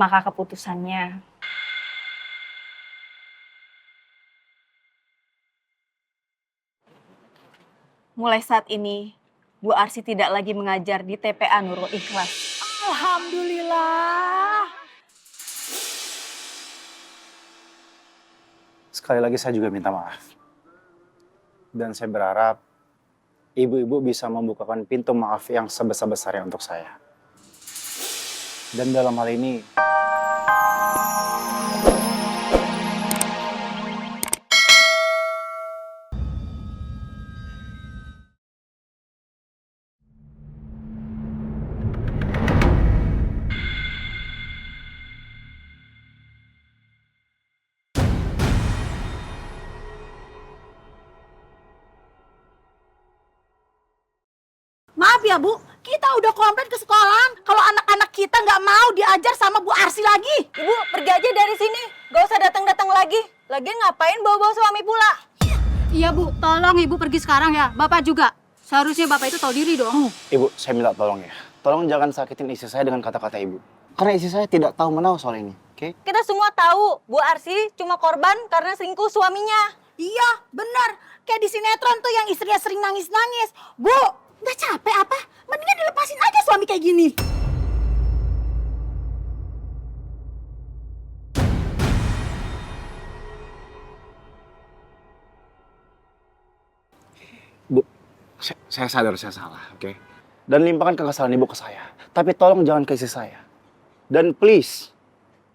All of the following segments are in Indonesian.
maka keputusannya mulai saat ini Bu Arsy tidak lagi mengajar di TPA Nurul Ikhlas. Alhamdulillah. Sekali lagi saya juga minta maaf. Dan saya berharap ibu-ibu bisa membukakan pintu maaf yang sebesar-besarnya untuk saya. Dan dalam hal ini, Maaf ya Bu, kita udah komplain ke sekolahan kalau anak-anak kita nggak mau diajar sama Bu Arsy lagi. Ibu pergi aja dari sini, gak usah datang-datang lagi. Lagian ngapain bawa-bawa suami pula? Iya Bu, tolong Ibu pergi sekarang ya. Bapak juga. Seharusnya Bapak itu tahu diri dong. ibu, saya minta tolong ya. Tolong jangan sakitin istri saya dengan kata-kata ibu. Karena istri saya tidak tahu menahu soal ini, oke? Kita semua tahu Bu Arsy cuma korban karena selingkuh suaminya. Iya, benar. Kayak di sinetron tuh yang istrinya sering nangis-nangis. Bu, nggak capek apa? Mendingan dilepasin aja suami kayak gini. Bu, saya sadar saya salah, oke? Dan limpahkan kekesalan ibu ke saya. Tapi tolong jangan ke istri saya. Dan please,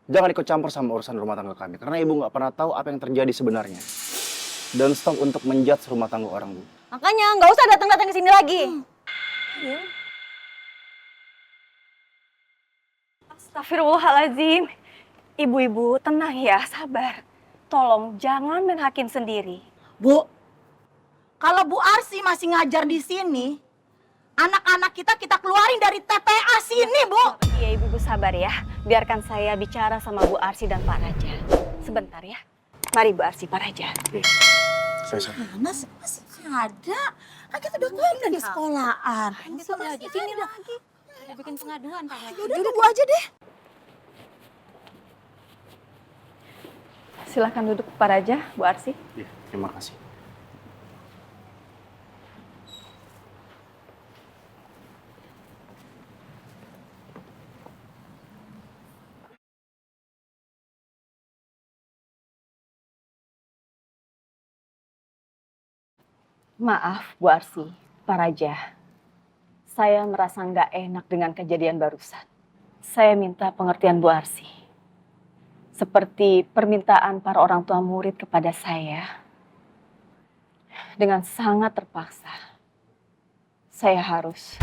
jangan ikut campur sama urusan rumah tangga kami. Karena ibu nggak pernah tahu apa yang terjadi sebenarnya. Dan stop untuk menjudge rumah tangga orang, Bu. Makanya nggak usah datang-datang ke sini lagi. Astagfirullahaladzim. Ibu-ibu tenang ya, sabar. Tolong jangan main hakim sendiri. Bu, kalau Bu Arsy masih ngajar di sini, anak-anak kita keluarin dari TPA sini, Bu. Iya ibu-ibu sabar ya. Biarkan saya bicara sama Bu Arsy dan Pak Raja. Sebentar ya. Mari Bu Arsy, Pak Raja. Saya Mana sih masih ada? Kan kita udah komplain di sekolahan. Itu lagi, sini lagi. Ada bikin pengaduan Pak. Yaudah tunggu aja deh. Silahkan duduk Pak Raja, Bu Arsy. Iya, terima kasih. Maaf Bu Arsy, Pak Raja. Saya merasa nggak enak dengan kejadian barusan. Saya minta pengertian Bu Arsy. Seperti permintaan para orang tua murid kepada saya. Dengan sangat terpaksa. Saya harus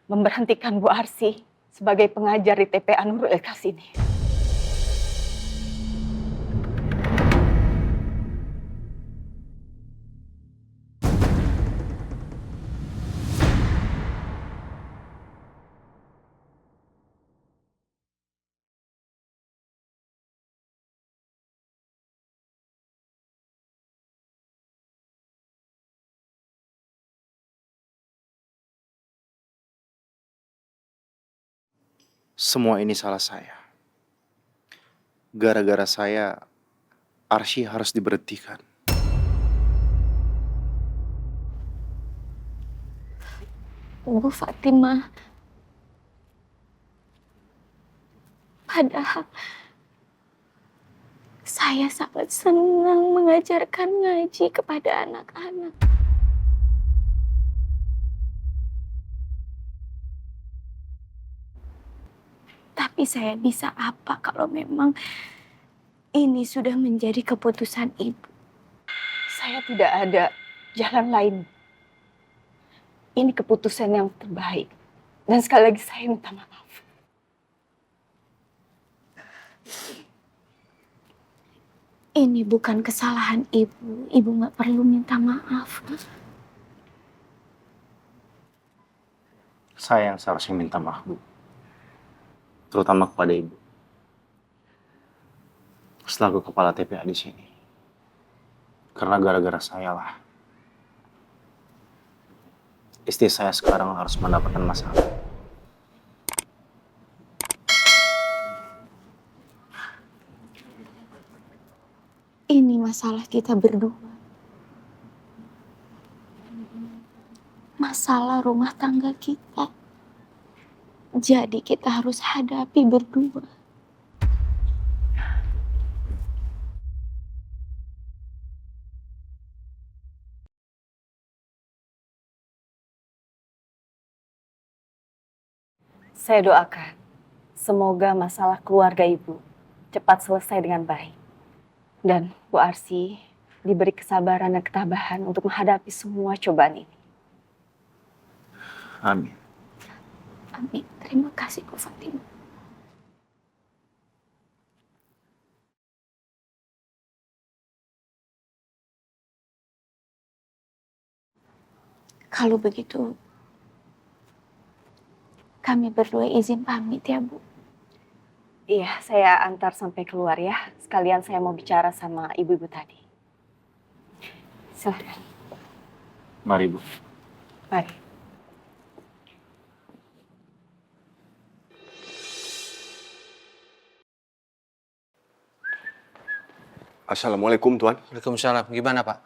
memberhentikan Bu Arsy sebagai pengajar di TPA Nurul Ikhlas ini. Semua ini salah saya. Gara-gara saya, Arsy harus diberhentikan. Bu Fatimah, padahal saya sangat senang mengajarkan ngaji kepada anak-anak. Tapi saya bisa apa kalau memang ini sudah menjadi keputusan ibu? Saya tidak ada jalan lain. Ini keputusan yang terbaik. Dan sekali lagi saya minta maaf. Ini bukan kesalahan ibu. Ibu nggak perlu minta maaf. Saya yang seharusnya minta maaf, Bu. terutama kepada ibu. Selaku kepala TPA di sini. Karena gara-gara saya lah. Istri saya sekarang harus mendapatkan masalah. Ini masalah kita berdua. Masalah rumah tangga kita. Jadi kita harus hadapi berdua. Saya doakan semoga masalah keluarga ibu cepat selesai dengan baik. Dan Bu Arsy diberi kesabaran dan ketabahan untuk menghadapi semua cobaan ini. Amin. Amin. Terima kasih, Bu Fatima. Kalau begitu, kami berdua izin pamit ya, Bu. Iya, saya antar sampai keluar ya. Sekalian saya mau bicara sama ibu-ibu tadi. Silahkan. Mari, Bu. Mari. Assalamualaikum, Tuan. Waalaikumsalam. Gimana, Pak?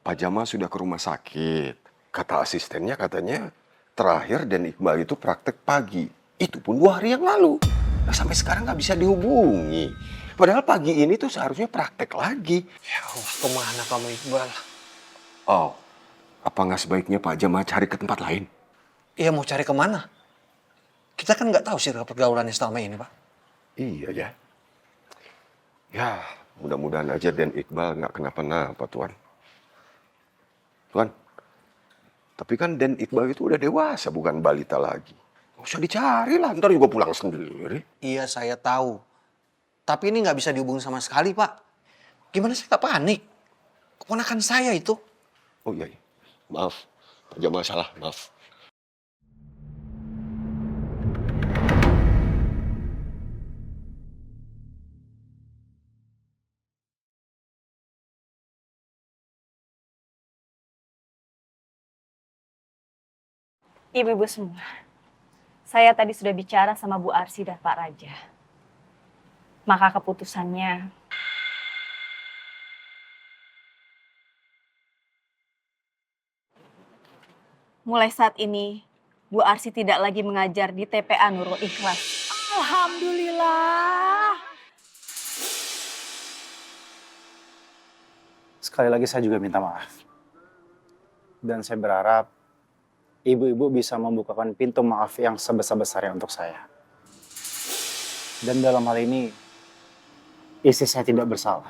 Pak Jamal sudah ke rumah sakit. Kata asistennya katanya terakhir Dan Iqbal itu praktek pagi. Itu pun 2 hari yang lalu. Nah, sampai sekarang nggak bisa dihubungi. Padahal pagi ini tuh seharusnya praktek lagi. Ya Allah, kemana kamu Iqbal? Oh, apa nggak sebaiknya Pak Jamal cari ke tempat lain? Iya, mau cari kemana? Kita kan nggak tahu sih pergaulannya selama ini, Pak. Iya ya. Ya, mudah-mudahan aja Dan Iqbal nggak kenapa-napa, Tuan. Tuan, tapi kan Dan Iqbal itu udah dewasa, bukan balita lagi. Nggak usah dicari lah, ntar juga pulang sendiri. Iya, saya tahu. Tapi ini nggak bisa dihubungi sama sekali, Pak. Gimana saya nggak panik? Keponakan saya itu. Oh iya, maaf. Pak Jamal salah, maaf. Ibu-ibu semua, saya tadi sudah bicara sama Bu Arsy dan Pak Raja. Maka keputusannya, mulai saat ini, Bu Arsy tidak lagi mengajar di TPA Nurul Ikhlas. Alhamdulillah. Sekali lagi saya juga minta maaf. Dan saya berharap ibu-ibu bisa membukakan pintu maaf yang sebesar-besarnya untuk saya. Dan dalam hal ini, istri saya tidak bersalah.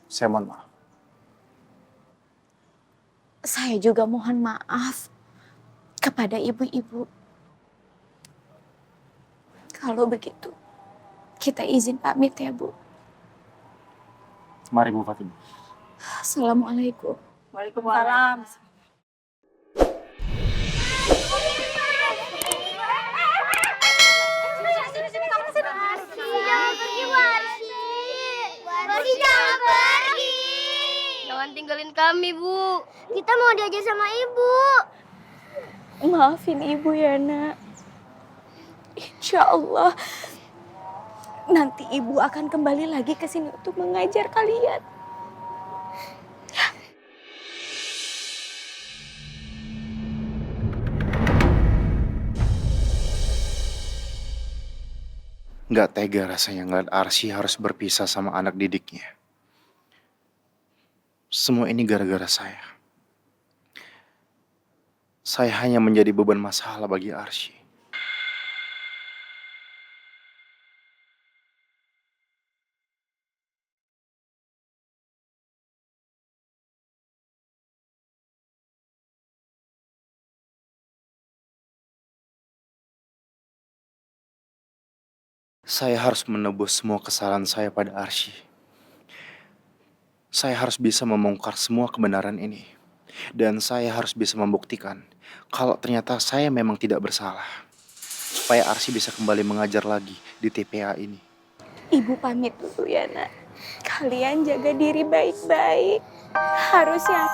Saya mohon maaf. Saya juga mohon maaf kepada ibu-ibu. Kalau begitu, kita izin pamit ya, Bu. Mari, Bu Fatimah. Assalamualaikum. Waalaikumsalam. Jangan tinggalin kami, Bu. Kita mau diajar sama Ibu. Maafin Ibu ya, Nak. Insya Allah, nanti Ibu akan kembali lagi ke sini untuk mengajar kalian. Nggak tega rasanya ngeliat Arsy harus berpisah sama anak didiknya. Semua ini gara-gara saya. Saya hanya menjadi beban masalah bagi Arsy. Saya harus menebus semua kesalahan saya pada Arsy. Saya harus bisa membongkar semua kebenaran ini. Dan saya harus bisa membuktikan kalau ternyata saya memang tidak bersalah. Supaya Arsy bisa kembali mengajar lagi di TPA ini. Ibu pamit dulu ya nak. Kalian jaga diri baik-baik. Harusnya